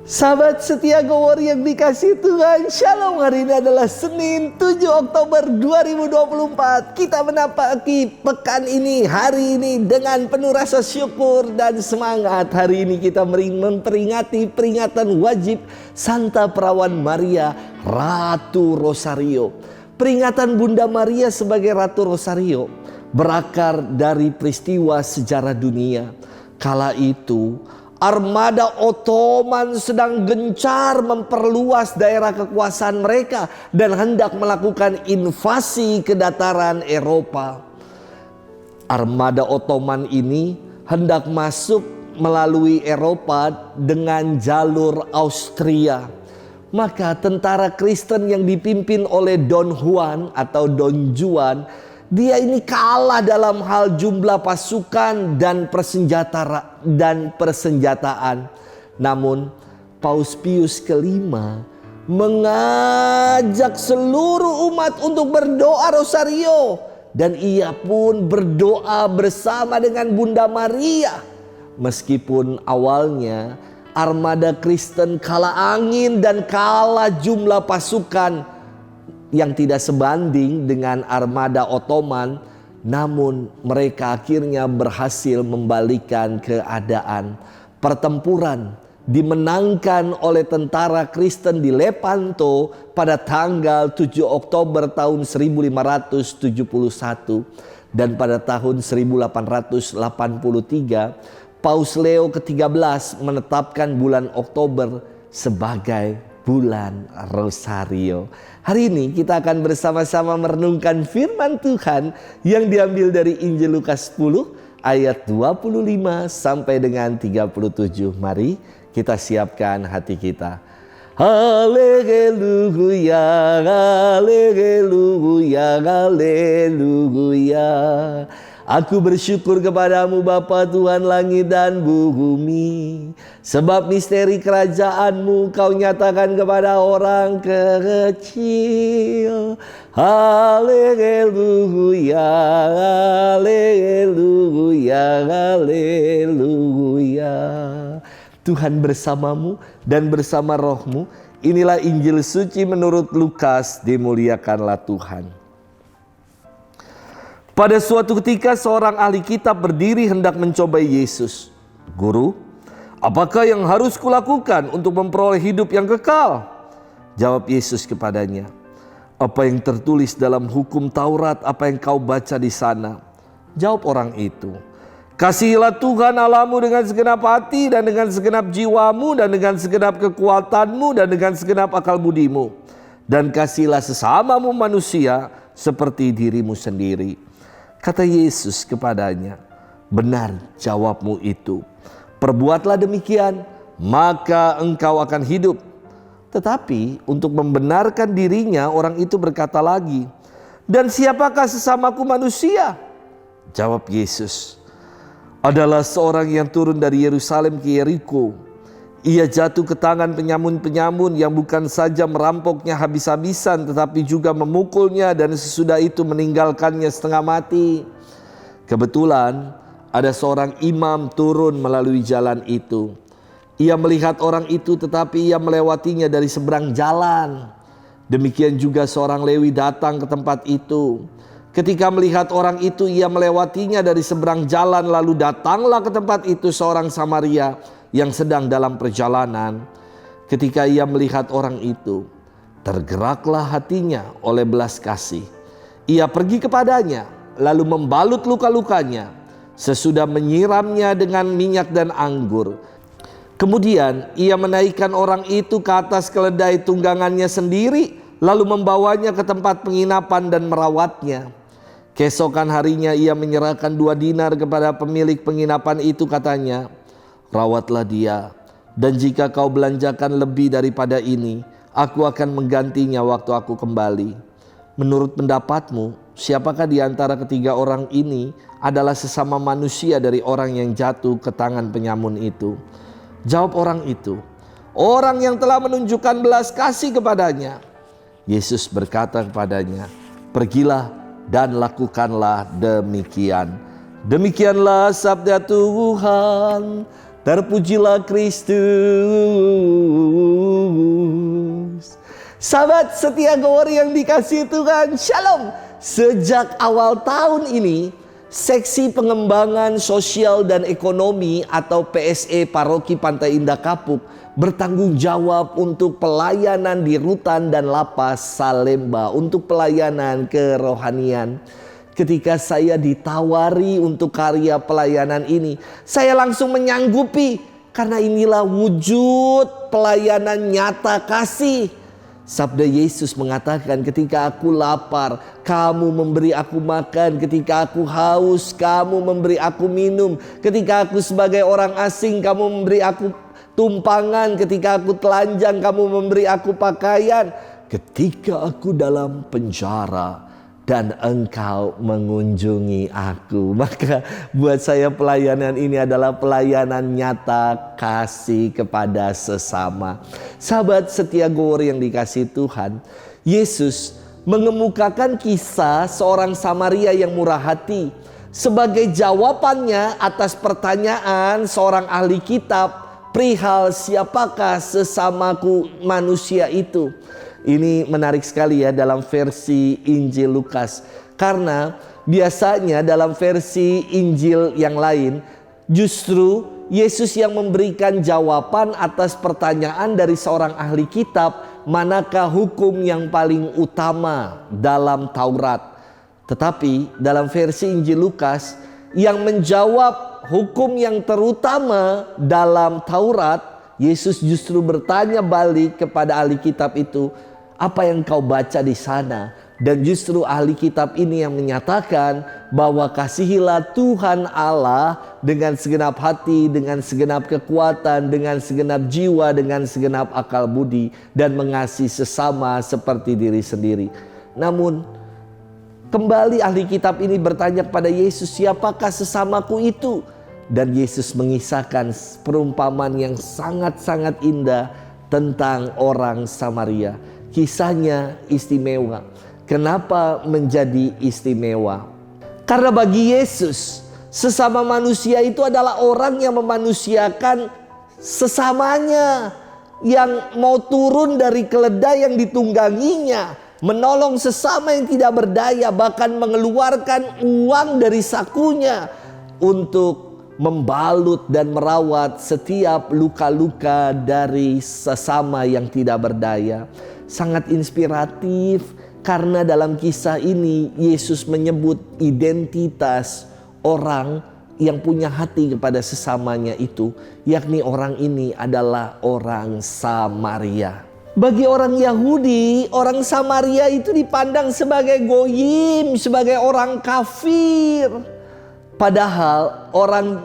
Sahabat setia Go Warrior yang dikasih Tuhan, Shalom. Hari ini adalah Senin 7 Oktober 2024. Kita menapaki pekan ini, hari ini dengan penuh rasa syukur dan semangat. Hari ini kita memperingati peringatan wajib Santa Perawan Maria, Ratu Rosario. Peringatan Bunda Maria sebagai Ratu Rosario berakar dari peristiwa sejarah dunia. Kala itu armada Ottoman sedang gencar memperluas daerah kekuasaan mereka dan hendak melakukan invasi ke dataran Eropa. Armada Ottoman ini hendak masuk melalui Eropa dengan jalur Austria. Maka tentara Kristen yang dipimpin oleh Don Juan atau Don Juan, dia ini kalah dalam hal jumlah pasukan dan persenjataan. Namun Paus Pius kelima mengajak seluruh umat untuk berdoa rosario. Dan ia pun berdoa bersama dengan Bunda Maria. Meskipun awalnya armada Kristen kalah angin dan kalah jumlah pasukan yang tidak sebanding dengan armada Ottoman, namun mereka akhirnya berhasil membalikan keadaan. Pertempuran dimenangkan oleh tentara Kristen di Lepanto pada tanggal 7 Oktober tahun 1571 dan pada tahun 1883 Paus Leo ke-13 menetapkan bulan Oktober sebagai bulan Rosario. Hari ini kita akan bersama-sama merenungkan firman Tuhan yang diambil dari Injil Lukas 10 ayat 25 sampai dengan 37. Mari kita siapkan hati kita. Haleluya, haleluya, haleluya. Aku bersyukur kepadamu Bapa Tuhan langit dan bumi, sebab misteri kerajaan-Mu Kau nyatakan kepada orang kecil. Haleluya, haleluya, haleluya. Tuhan bersamamu dan bersama rohmu. Inilah Injil suci menurut Lukas, dimuliakanlah Tuhan. Pada suatu ketika seorang ahli kitab berdiri hendak mencobai Yesus. Guru, apakah yang harus kulakukan untuk memperoleh hidup yang kekal? Jawab Yesus kepadanya, apa yang tertulis dalam hukum Taurat, apa yang kau baca di sana? Jawab orang itu, kasihilah Tuhan Allahmu dengan segenap hati dan dengan segenap jiwamu dan dengan segenap kekuatanmu dan dengan segenap akal budimu. Dan kasihilah sesamamu manusia seperti dirimu sendiri. Kata Yesus kepadanya, benar jawabmu itu. Perbuatlah demikian, maka engkau akan hidup. Tetapi untuk membenarkan dirinya, orang itu berkata lagi, dan siapakah sesamaku manusia? Jawab Yesus, adalah seorang yang turun dari Yerusalem ke Yeriko. Ia jatuh ke tangan penyamun-penyamun yang bukan saja merampoknya habis-habisan, tetapi juga memukulnya dan sesudah itu meninggalkannya setengah mati. Kebetulan ada seorang imam turun melalui jalan itu. Ia melihat orang itu tetapi ia melewatinya dari seberang jalan. Demikian juga seorang Lewi datang ke tempat itu. Ketika melihat orang itu ia melewatinya dari seberang jalan, lalu datanglah ke tempat itu seorang Samaria yang sedang dalam perjalanan. Ketika ia melihat orang itu, tergeraklah hatinya oleh belas kasih. Ia pergi kepadanya, lalu membalut luka-lukanya, sesudah menyiramnya dengan minyak dan anggur. Kemudian ia menaikkan orang itu ke atas keledai tunggangannya sendiri, lalu membawanya ke tempat penginapan dan merawatnya. Keesokan harinya ia menyerahkan 2 dinar kepada pemilik penginapan itu, katanya, rawatlah dia, dan jika kau belanjakan lebih daripada ini, aku akan menggantinya waktu aku kembali. Menurut pendapatmu, siapakah di antara ketiga orang ini adalah sesama manusia dari orang yang jatuh ke tangan penyamun itu? Jawab orang itu, orang yang telah menunjukkan belas kasih kepadanya. Yesus berkata kepadanya, pergilah dan lakukanlah demikian. Demikianlah sabda Tuhan. Terpujilah Kristus. Sahabat setia Gower yang dikasihi Tuhan, Shalom. Sejak awal tahun ini, Seksi Pengembangan Sosial dan Ekonomi atau PSE Paroki Pantai Indah Kapuk bertanggung jawab untuk pelayanan di Rutan dan Lapas Salemba, untuk pelayanan kerohanian. Ketika saya ditawari untuk karya pelayanan ini, saya langsung menyanggupi, karena inilah wujud pelayanan nyata kasih. Sabda Yesus mengatakan, ketika aku lapar, kamu memberi aku makan. Ketika aku haus, kamu memberi aku minum. Ketika aku sebagai orang asing, kamu memberi aku tumpangan. Ketika aku telanjang, kamu memberi aku pakaian. Ketika aku dalam penjara dan engkau mengunjungi aku. Maka buat saya pelayanan ini adalah pelayanan nyata kasih kepada sesama. Sahabat setia Gower yang dikasihi Tuhan, Yesus mengemukakan kisah seorang Samaria yang murah hati sebagai jawabannya atas pertanyaan seorang ahli kitab perihal siapakah sesamaku manusia itu. Ini menarik sekali ya dalam versi Injil Lukas. Karena biasanya dalam versi Injil yang lain, justru Yesus yang memberikan jawaban atas pertanyaan dari seorang ahli kitab, manakah hukum yang paling utama dalam Taurat. Tetapi dalam versi Injil Lukas, yang menjawab hukum yang terutama dalam Taurat, Yesus justru bertanya balik kepada ahli kitab itu, apa yang kau baca di sana? Dan justru ahli kitab ini yang menyatakan bahwa kasihilah Tuhan Allah dengan segenap hati, dengan segenap kekuatan, dengan segenap jiwa, dengan segenap akal budi, dan mengasihi sesama seperti diri sendiri. Namun kembali ahli kitab ini bertanya kepada Yesus, siapakah sesamaku itu? Dan Yesus mengisahkan perumpamaan yang sangat-sangat indah tentang orang Samaria. Kisahnya istimewa. Kenapa menjadi istimewa? Karena bagi Yesus, sesama manusia itu adalah orang yang memanusiakan sesamanya, yang mau turun dari keledai yang ditungganginya, menolong sesama yang tidak berdaya, bahkan mengeluarkan uang dari sakunya untuk membalut dan merawat setiap luka-luka dari sesama yang tidak berdaya. Sangat inspiratif karena dalam kisah ini Yesus menyebut identitas orang yang punya hati kepada sesamanya itu, yakni orang ini adalah orang Samaria. Bagi orang Yahudi, orang Samaria itu dipandang sebagai goyim, sebagai orang kafir. Padahal orang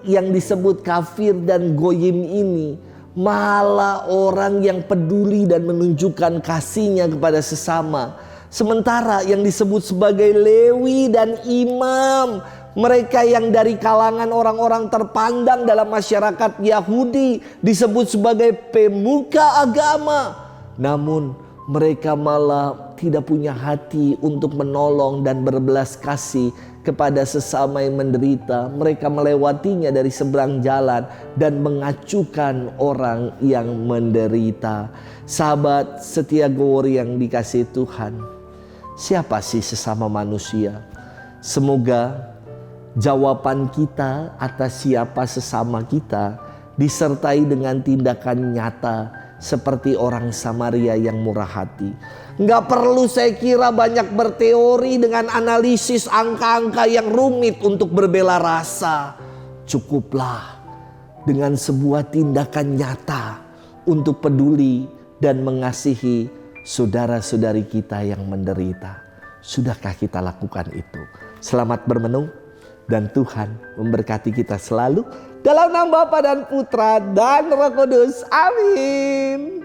yang disebut kafir dan goyim ini malah orang yang peduli dan menunjukkan kasihnya kepada sesama. Sementara yang disebut sebagai Lewi dan imam, mereka yang dari kalangan orang-orang terpandang dalam masyarakat Yahudi, disebut sebagai pemuka agama. Namun mereka malah tidak punya hati untuk menolong dan berbelas kasih kepada sesama yang menderita. Mereka melewatinya dari seberang jalan dan mengacukan orang yang menderita. Sahabat setia Gower yang dikasihi Tuhan, siapa sih sesama manusia? Semoga jawaban kita atas siapa sesama kita disertai dengan tindakan nyata seperti orang Samaria yang murah hati. Nggak perlu saya kira banyak berteori dengan analisis angka-angka yang rumit untuk berbela rasa. Cukuplah dengan sebuah tindakan nyata untuk peduli dan mengasihi saudara-saudari kita yang menderita. Sudahkah kita lakukan itu? Selamat bermenung dan Tuhan memberkati kita selalu dalam nama Bapa dan Putra dan Roh Kudus. Amin.